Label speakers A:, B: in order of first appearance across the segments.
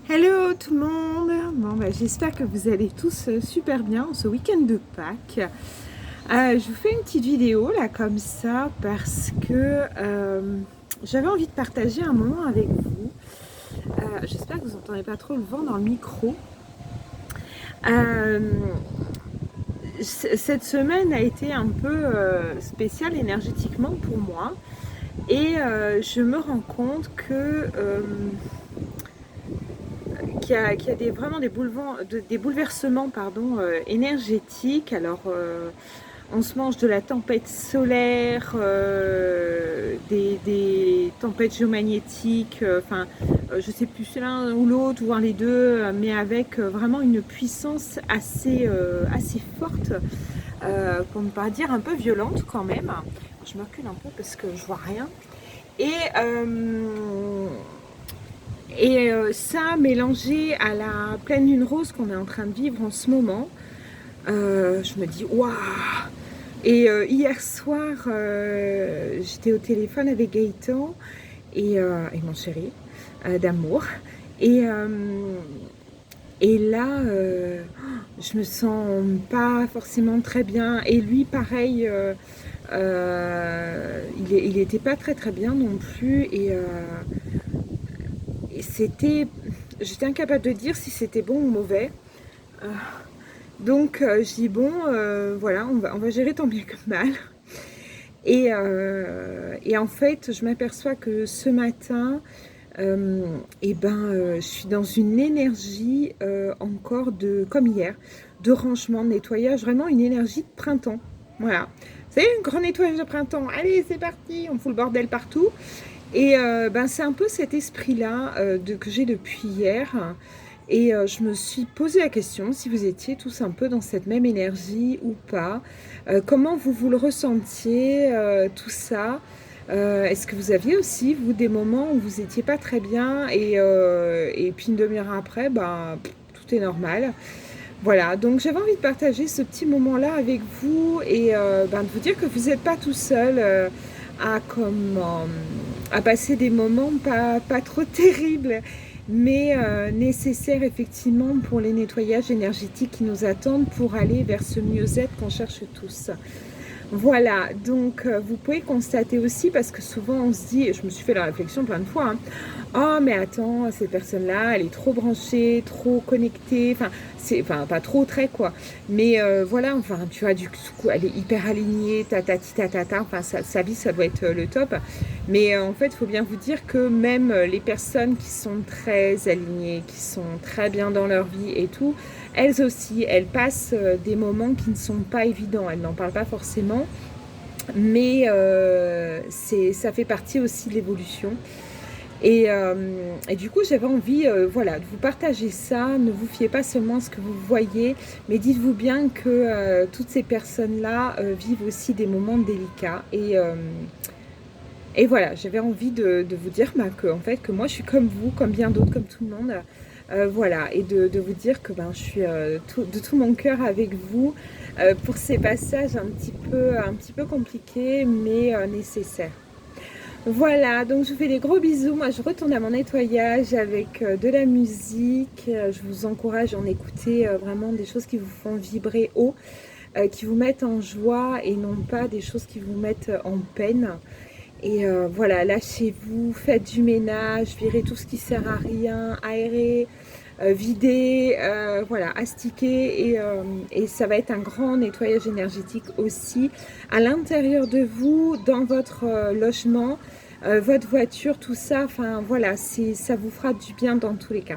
A: Hello tout le monde. J'espère que vous allez tous super bien ce week-end de Pâques. Je vous fais une petite vidéo là comme ça parce que j'avais envie de partager un moment avec vous. J'espère que vous n'entendez pas trop le vent dans le micro. Cette semaine a été un peu spéciale énergétiquement pour moi et je me rends compte que qu'il y a vraiment des bouleversements énergétiques. Alors, on se mange de la tempête solaire, des tempêtes géomagnétiques, je sais plus c'est l'un ou l'autre, voire les deux, mais avec vraiment une puissance assez forte, pour ne pas dire un peu violente quand même. Je me recule un peu parce que je vois rien. Et ça, mélangé à la pleine lune rose qu'on est en train de vivre en ce moment, je me dis waouh. Et hier soir, j'étais au téléphone avec Gaëtan et mon chéri d'amour. Et, euh, et là, je me sens pas forcément très bien. Et lui, pareil, il était pas très bien non plus. Et j'étais incapable de dire si c'était bon ou mauvais. Donc je dis bon, voilà, on va gérer tant bien que mal. Et en fait, je m'aperçois que ce matin, je suis dans une énergie encore comme hier, de rangement, de nettoyage, vraiment une énergie de printemps. Voilà. Vous savez, un grand nettoyage de printemps. Allez, c'est parti, on fout le bordel partout. Et c'est un peu cet esprit-là que j'ai depuis hier. Et je me suis posé la question si vous étiez tous un peu dans cette même énergie ou pas. Comment vous le ressentiez, tout ça. Est-ce que vous aviez aussi, vous, des moments où vous n'étiez pas très bien et puis une demi-heure après, tout est normal. Voilà, donc j'avais envie de partager ce petit moment-là avec vous et de vous dire que vous n'êtes pas tout seul à passer des moments pas trop terribles, mais nécessaires effectivement pour les nettoyages énergétiques qui nous attendent pour aller vers ce mieux-être qu'on cherche tous. Voilà, donc vous pouvez constater aussi, parce que souvent on se dit, et je me suis fait la réflexion plein de fois, hein, oh mais attends, cette personne-là, elle est trop branchée, trop connectée, pas trop très quoi, mais voilà, tu vois, du coup, elle est hyper alignée, sa vie, ça doit être le top, mais en fait, il faut bien vous dire que même les personnes qui sont très alignées, qui sont très bien dans leur vie et tout, elles aussi, elles passent des moments qui ne sont pas évidents, elles n'en parlent pas forcément, mais ça fait partie aussi de l'évolution. Et du coup, j'avais envie de vous partager ça. Ne vous fiez pas seulement à ce que vous voyez, mais dites-vous bien que toutes ces personnes-là vivent aussi des moments délicats. Et voilà, j'avais envie de vous dire que moi, je suis comme vous, comme bien d'autres, comme tout le monde. Voilà, et de vous dire que je suis de tout mon cœur avec vous pour ces passages un petit peu compliqués, mais nécessaires. Voilà, donc je vous fais des gros bisous. Moi, je retourne à mon nettoyage avec de la musique. Je vous encourage à en écouter vraiment des choses qui vous font vibrer haut, qui vous mettent en joie et non pas des choses qui vous mettent en peine. Et voilà, lâchez-vous, faites du ménage, virez tout ce qui sert à rien, aérez, videz, voilà, astiquez et ça va être un grand nettoyage énergétique aussi à l'intérieur de vous, dans votre logement, votre voiture, tout ça, enfin voilà, ça vous fera du bien dans tous les cas.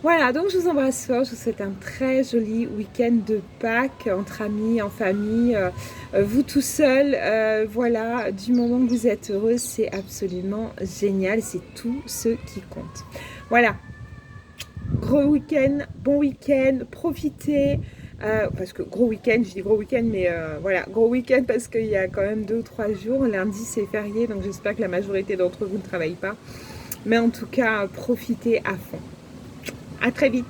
A: Voilà, donc je vous embrasse fort, je vous souhaite un très joli week-end de Pâques, entre amis, en famille, vous tout seul, voilà, du moment que vous êtes heureux, c'est absolument génial, c'est tout ce qui compte. Voilà, gros week-end, bon week-end, profitez, parce que gros week-end, je dis gros week-end, mais voilà, gros week-end parce qu'il y a quand même 2 ou 3 jours, lundi c'est férié, donc j'espère que la majorité d'entre vous ne travaillent pas, mais en tout cas, profitez à fond. À très vite.